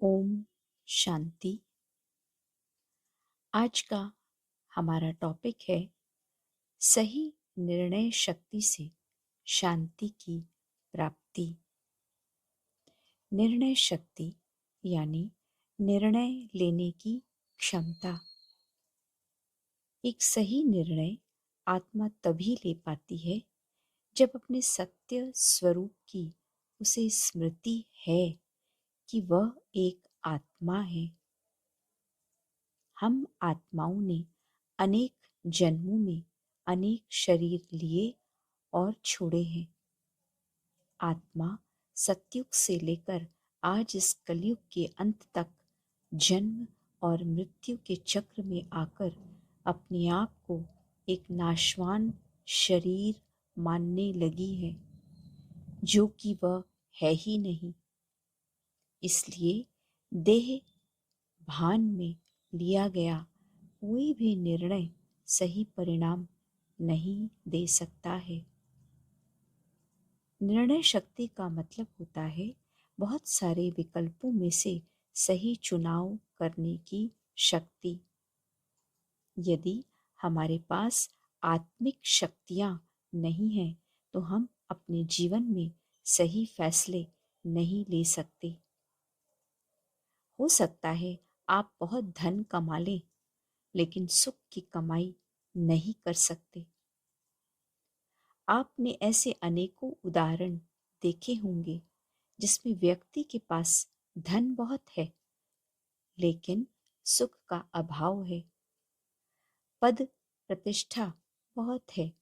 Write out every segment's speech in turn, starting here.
ओम शांति। आज का हमारा टॉपिक है सही निर्णय शक्ति से शांति की प्राप्ति। निर्णय शक्ति यानी निर्णय लेने की क्षमता। एक सही निर्णय आत्मा तभी ले पाती है जब अपने सत्य स्वरूप की उसे स्मृति है कि वह एक आत्मा है। हम आत्माओं ने अनेक जन्मों में अनेक शरीर लिए और छोड़े हैं। आत्मा सतयुग से लेकर आज इस कलयुग के अंत तक जन्म और मृत्यु के चक्र में आकर अपने आप को एक नाशवान शरीर मानने लगी है, जो कि वह है ही नहीं। इसलिए देह भान में लिया गया कोई भी निर्णय सही परिणाम नहीं दे सकता है। निर्णय शक्ति का मतलब होता है बहुत सारे विकल्पों में से सही चुनाव करने की शक्ति। यदि हमारे पास आत्मिक शक्तियां नहीं हैं तो हम अपने जीवन में सही फैसले नहीं ले सकते। हो सकता है आप बहुत धन कमा लें, लेकिन सुख की कमाई नहीं कर सकते। आपने ऐसे अनेकों उदाहरण देखे होंगे जिसमें व्यक्ति के पास धन बहुत है, लेकिन सुख का अभाव है। पद प्रतिष्ठा बहुत है,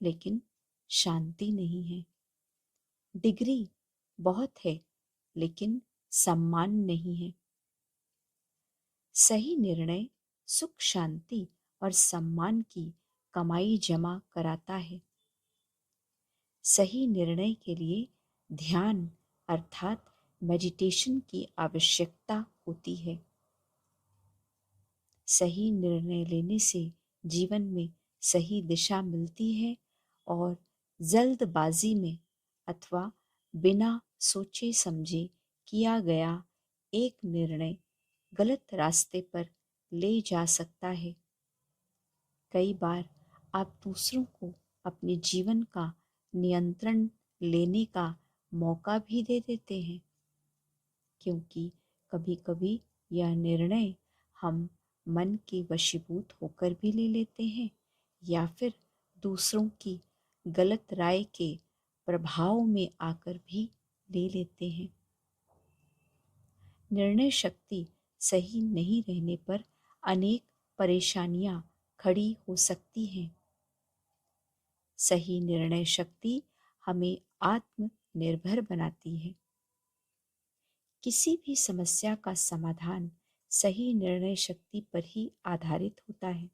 लेकिन शांति नहीं है। डिग्री बहुत है, लेकिन सम्मान नहीं है। सही निर्णय सुख, शांति और सम्मान की कमाई जमा कराता है। सही निर्णय के लिए ध्यान अर्थात मेडिटेशन की आवश्यकता होती है। सही निर्णय लेने से जीवन में सही दिशा मिलती है और जल्दबाजी में अथवा बिना सोचे समझे किया गया एक निर्णय गलत रास्ते पर ले जा सकता है। कई बार आप दूसरों को अपने जीवन का नियंत्रण लेने का मौका भी दे देते हैं, क्योंकि कभी-कभी यह निर्णय हम मन के वशीभूत होकर भी ले लेते हैं या फिर दूसरों की गलत राय के प्रभाव में आकर भी ले लेते हैं। निर्णय शक्ति सही नहीं रहने पर अनेक परेशानियां खड़ी हो सकती हैं। सही निर्णय शक्ति हमें आत्मनिर्भर बनाती है। किसी भी समस्या का समाधान सही निर्णय शक्ति पर ही आधारित होता है।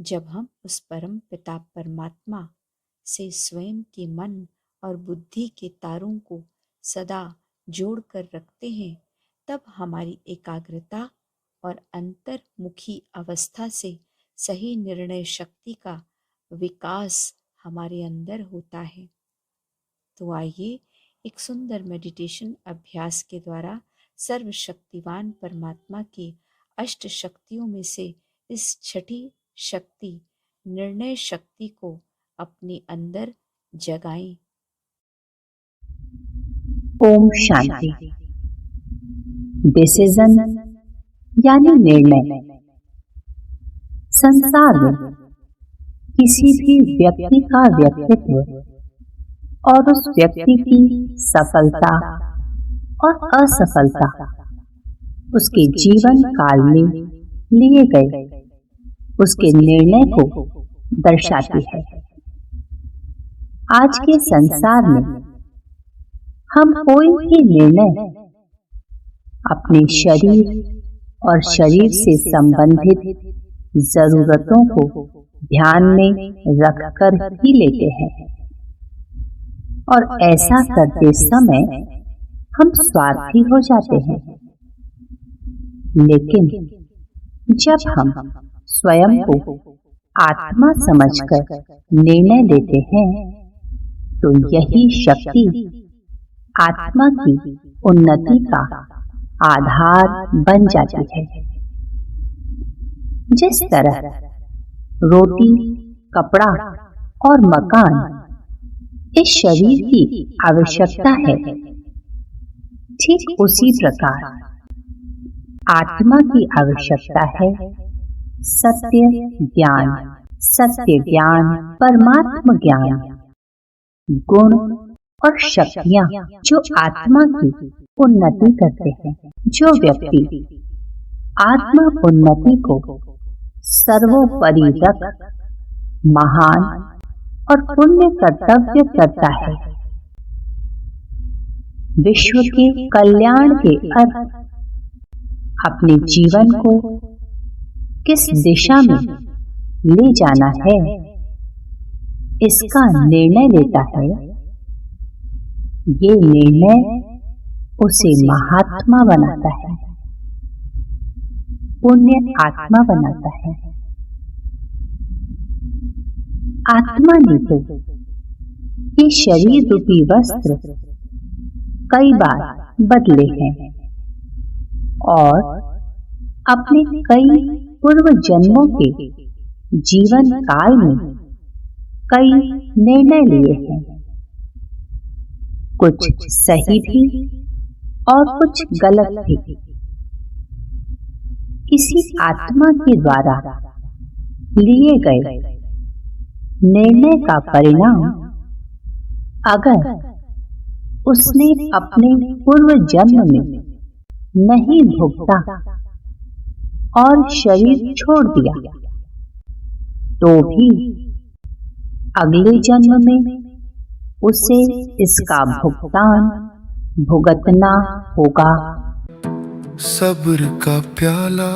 जब हम उस परम पिता परमात्मा से स्वयं के मन और बुद्धि के तारों को सदा जोड़कर रखते हैं, तब हमारी एकाग्रता और अंतर्मुखी अवस्था से सही निर्णय शक्ति का विकास हमारे अंदर होता है। तो आइए एक सुंदर मेडिटेशन अभ्यास के द्वारा सर्वशक्तिवान परमात्मा की अष्ट शक्तियों में से इस छठी शक्ति निर्णय शक्ति को अपने अंदर जगाएं। ओम शांति। डिसीजन यानी निर्णय। संसार में किसी भी व्यक्ति का व्यक्तित्व और उस व्यक्ति की सफलता और असफलता उसके जीवन काल में लिए गए उसके निर्णय को दर्शाती है। आज के संसार में हम कोई भी निर्णय अपने शरीर और शरीर से संबंधित जरूरतों को ध्यान में रखकर ही लेते हैं और ऐसा करते समय हम स्वार्थी हो जाते हैं। लेकिन जब हम स्वयं को आत्मा समझकर निर्णय लेते हैं तो यही शक्ति आत्मा की उन्नति का आधार बन जाती है। जिस तरह रोटी, कपड़ा और मकान इस शरीर की आवश्यकता है, ठीक उसी प्रकार आत्मा की आवश्यकता है सत्य ज्ञान। सत्य ज्ञान, परमात्म ज्ञान, गुण और शक्तियां जो आत्मा की उन्नति करते हैं। जो व्यक्ति आत्मा उन्नति को सर्वोपरि रख महान और पुण्य कर्तव्य करता है, विश्व के कल्याण के अर्थ अपने जीवन को किस दिशा में ले जाना है, इसका निर्णय लेता है। ये निर्णय उसे महात्मा बनाता है, पुण्य आत्मा बनाता है। आत्मा ने तो ये शरीर रूपी वस्त्र कई बार बदले हैं और अपने कई पूर्व जन्मों के जीवन काल में कई निर्णय लिए हैं, कुछ सही भी और कुछ गलत भी। किसी आत्मा के द्वारा लिए गए निर्णय का परिणाम अगर उसने अपने पूर्व जन्म में नहीं भुगता और शरीर छोड़ दिया, तो भी अगले जन्म में उसे इसका भुगतान भुगतना होगा। सब्र का प्याला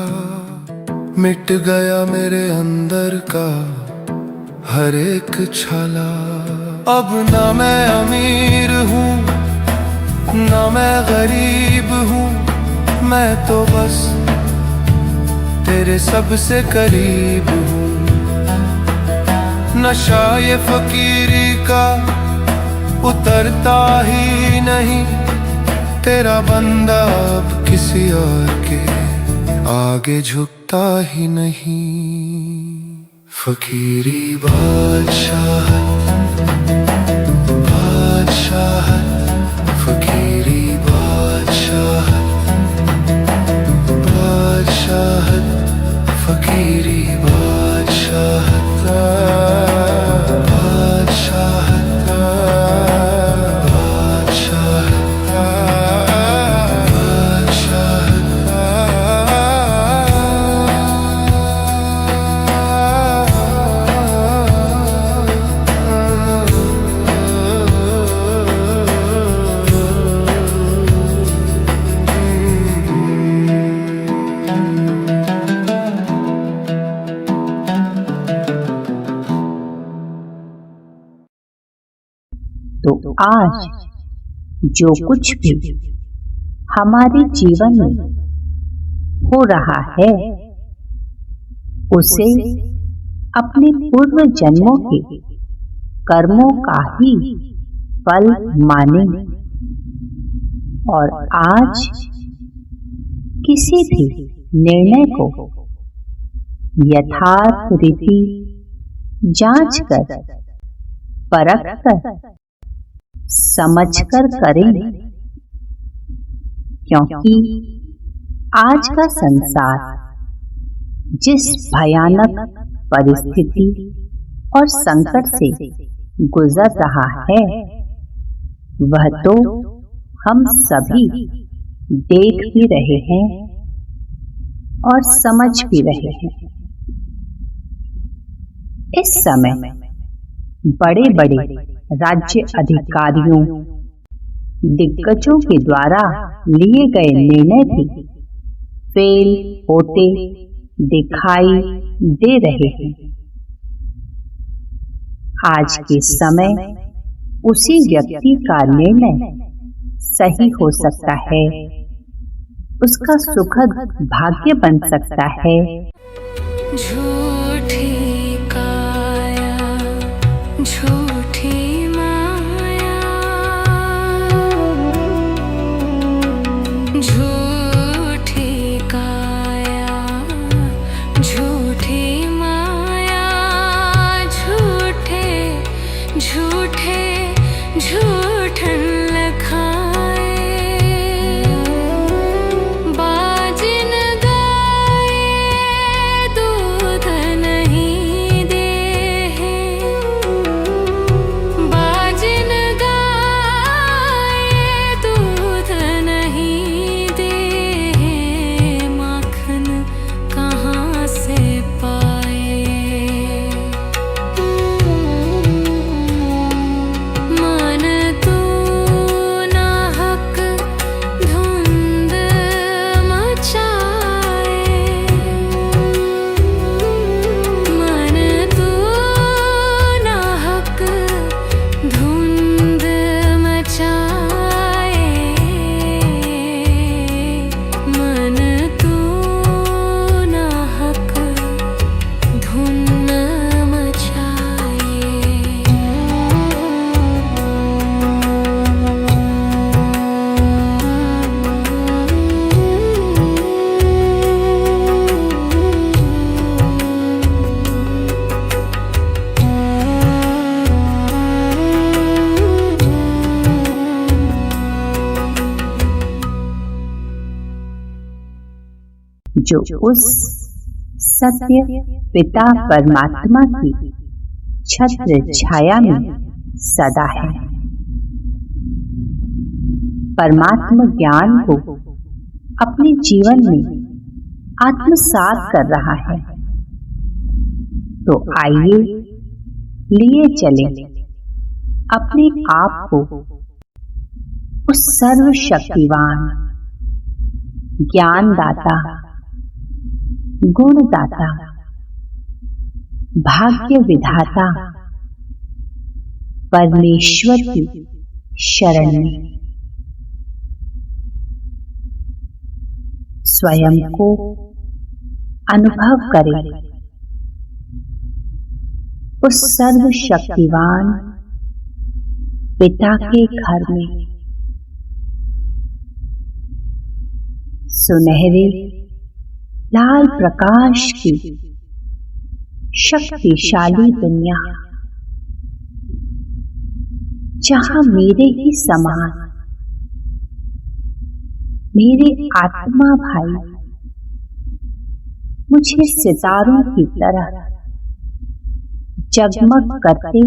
मिट गया मेरे अंदर का हर एक छाला। अब ना मैं अमीर हूँ ना मैं गरीब हूँ, मैं तो बस तेरे सबसे करीब हूँ। नशा ये फकीरी का उतरता ही नहीं, तेरा बंदा अब किसी और के आगे झुकता ही नहीं। फकीरी बादशाहत बादशाहत, फकीरी बादशाहत बादशाहत, फकीरी बादशाहत बादशाहत तो आज जो कुछ भी हमारे जीवन में हो रहा है, उसे अपने पूर्व जन्मों के कर्मों का ही फल माने और आज किसी भी निर्णय को यथार्थ रीति जांच कर, परख कर, समझकर करें, क्योंकि आज का संसार जिस भयानक परिस्थिति और संकट से गुजर रहा है, वह तो हम सभी देख भी रहे हैं और समझ भी रहे हैं। इस समय बड़े बड़े राज्य अधिकारियों, दिग्गजों के द्वारा लिए गए निर्णय भी फेल होते दिखाई दे रहे हैं। आज के समय उसी व्यक्ति का निर्णय सही हो सकता है, उसका सुखद भाग्य बन सकता है। झूठी काया झूठी माया, जो उस सत्य पिता परमात्मा की छत्र छाया में सदा है। परमात्मा ज्ञान को अपने जीवन में आत्मसात कर रहा है, तो आइए लिए चले अपने आप को उस सर्वशक्तिवान ज्ञानदाता, गुणदाता, भाग्य विधाता परमेश्वर की शरण में। स्वयं को अनुभव करें उस सर्वशक्तिवान पिता के घर में। सुनहरे लाल प्रकाश की शक्तिशाली दुनिया, जहां मेरे ही समान मेरे आत्मा भाई मुझे सितारों की तरह जगमग करते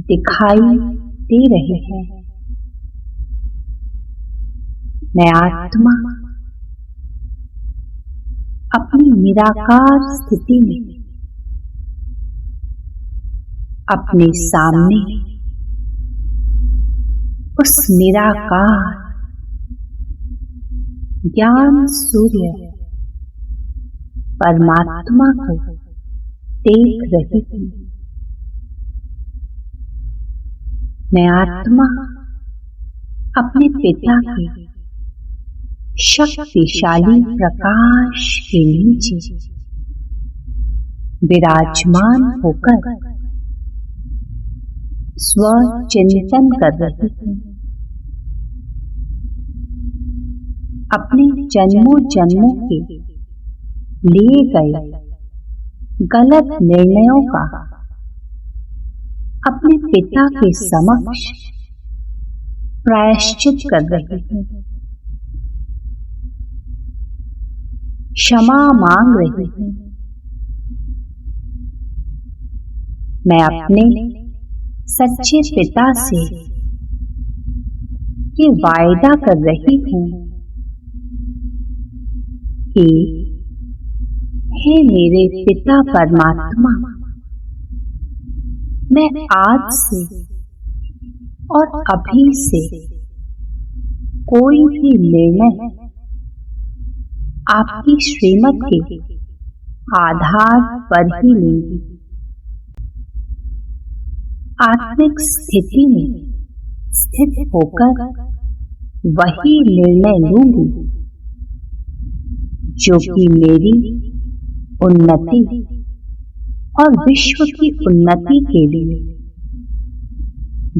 दिखाई दे रहे हैं। मैं आत्मा अपनी निराकार स्थिति में अपने सामने उस निराकार ज्ञान सूर्य परमात्मा को देख रही हूँ। मैं आत्मा अपने पिता के शक्तिशाली प्रकाश के नीचे विराजमान होकर स्वचिंतन कर रही हूँ। अपने जन्मों जन्मों के लिए गए गलत निर्णयों का अपने पिता के समक्ष प्रायश्चित कर रही हूँ। क्षमा मांग रही हूँ। मैं अपने सच्चे पिता से ये वायदा कर रही हूँ कि हे मेरे पिता परमात्मा, मैं आज से और अभी से कोई भी निर्णय आपकी श्रीमत के आधार पर ही लूंगी। आत्मिक स्थिति में स्थित होकर वही निर्णय लूंगी जो कि मेरी उन्नति और विश्व की उन्नति के लिए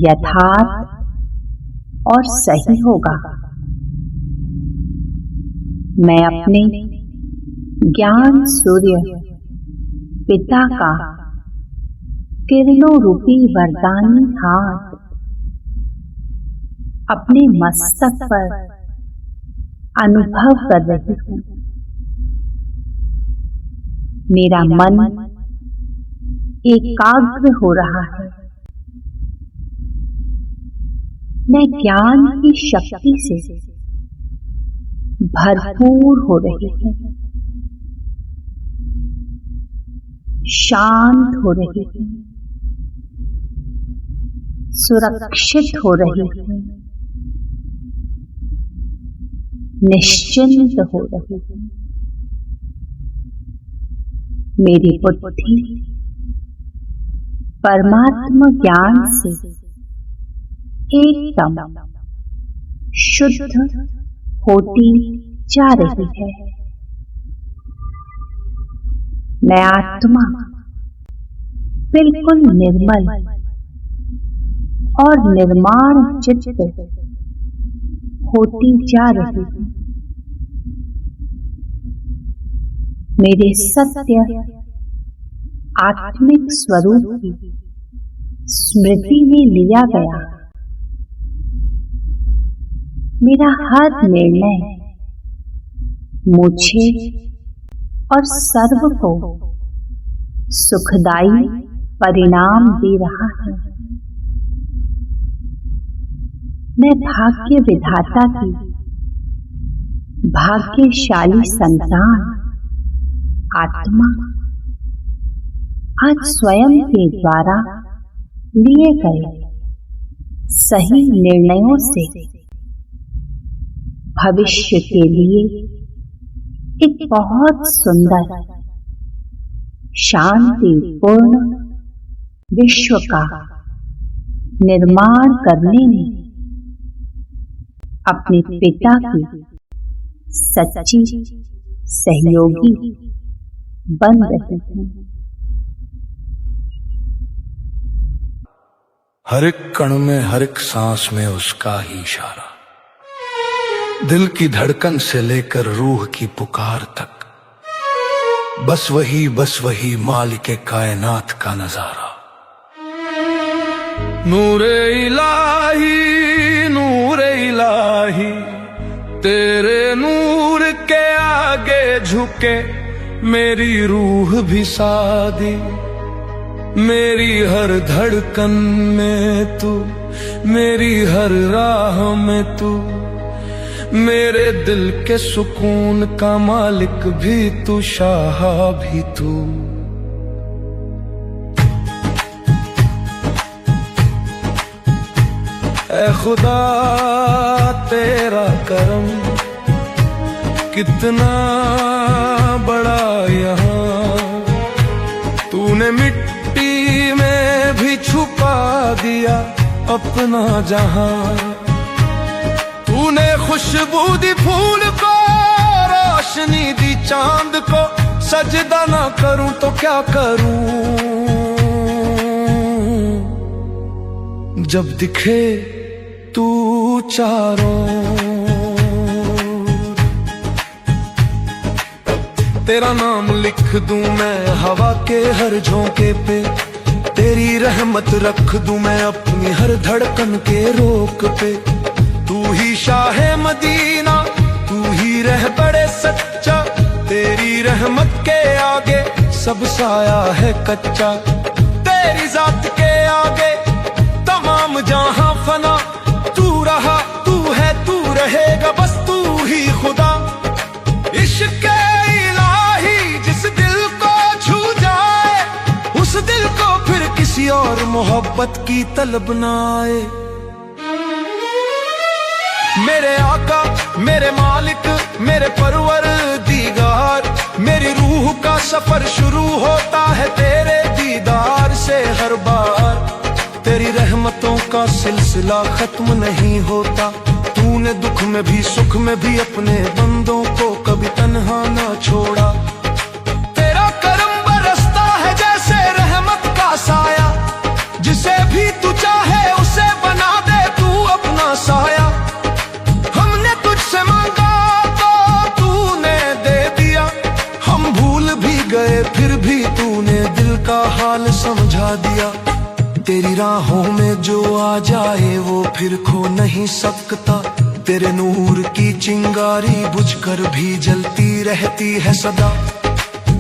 यथार्थ और सही होगा। मैं अपने ज्ञान सूर्य पिता का किरणों रूपी वरदानी हाथ अपने मस्तक पर अनुभव कर रही हूँ। मेरा मन एकाग्र हो रहा है। मैं ज्ञान की शक्ति से भरपूर हो रही हूँ। शांत हो रही हूँ। सुरक्षित हो रही हूँ। निश्चिंत हो रही हूँ। मेरी बुद्धि परमात्मा ज्ञान से एकदम शुद्ध होती जा रही है। मैं आत्मा बिल्कुल निर्मल और निर्माण चित्त होती जा रही हूँ। मेरे सत्य आत्मिक स्वरूप की स्मृति में लिया गया मेरा हर निर्णय मुझे और सर्व को सुखदायी परिणाम दे रहा है। मैं भाग्य विधाता की भाग्यशाली संतान आत्मा आज स्वयं के द्वारा लिए गए सही निर्णयों से भविष्य के लिए एक बहुत सुंदर शांतिपूर्ण विश्व का निर्माण करने में अपने पिता की सच्ची सहयोगी बन रहे हैं। हर एक कण में, हर एक सांस में उसका ही इशारा, दिल की धड़कन से लेकर रूह की पुकार तक, बस वही मालिक कायनात का नजारा। नूरे इलाही तेरे नूर के आगे झुके मेरी रूह भी सादी, मेरी हर धड़कन में तू, मेरी हर राह में तू, मेरे दिल के सुकून का मालिक भी तू, शाह भी तू। ऐ खुदा तेरा करम कितना बड़ा यहाँ, तूने मिट्टी में भी छुपा दिया अपना जहां, तूने खुशबू दी फूल को, रोशनी दी चांद को, सजदा ना करूं तो क्या करूं, जब दिखे तू चारों। तेरा नाम लिख दूं मैं हवा के हर झोंके पे, तेरी रहमत रख दूं मैं अपनी हर धड़कन के रोक पे। तू ही शाहे मदीना, तू ही रह बड़े सच्चा, तेरी रहमत के आगे सब साया है कच्चा, तेरी जात के आगे तमाम जहां फना, तू रहा तू है तू रहेगा बस तू ही खुदा। इश्क इलाही जिस दिल को छू जाए, उस दिल को फिर किसी और मोहब्बत की तलब ना आए। मेरे आका मेरे मालिक मेरे परवरदिगार, मेरी रूह का सफर शुरू होता है तेरे दीदार से हर बार, तेरी रहमतों का सिलसिला खत्म नहीं होता, तूने दुख में भी सुख में भी अपने बंदों को कभी तन्हा ना छोड़ा। तेरा करम बरसता है जैसे रहमत का साया, जिसे भी तू चाहे उसे बना दे तू अपना साया। हमने तुझसे मांगा तो तूने दे दिया, हम भूल भी गए फिर भी तूने दिल का हाल समझा दिया। तेरी राहों में जो आ जाए वो फिर खो नहीं सकता, तेरे नूर की चिंगारी बुझकर भी जलती रहती है सदा।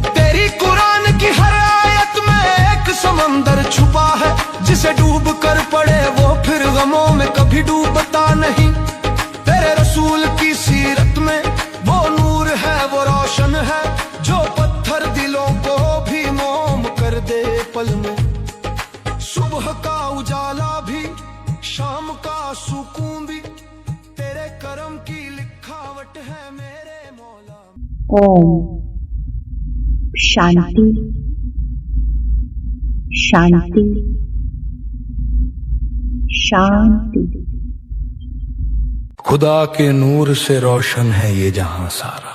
तेरी कुरान की हर आयत में एक समंदर छुपा है, जिसे डूब कर पड़े वो फिर गमों में कभी डूबता नहीं। तेरे रसूल की सीरत में वो नूर है वो रोशन है, जो पत्थर दिलों को भी मोम कर दे पल में। सुबह का उजाला भी शाम का सुकून भी तेरे करम की लिखावट है मेरे मौला। ओम शांति शांति शांति। खुदा के नूर से रोशन है ये जहां सारा,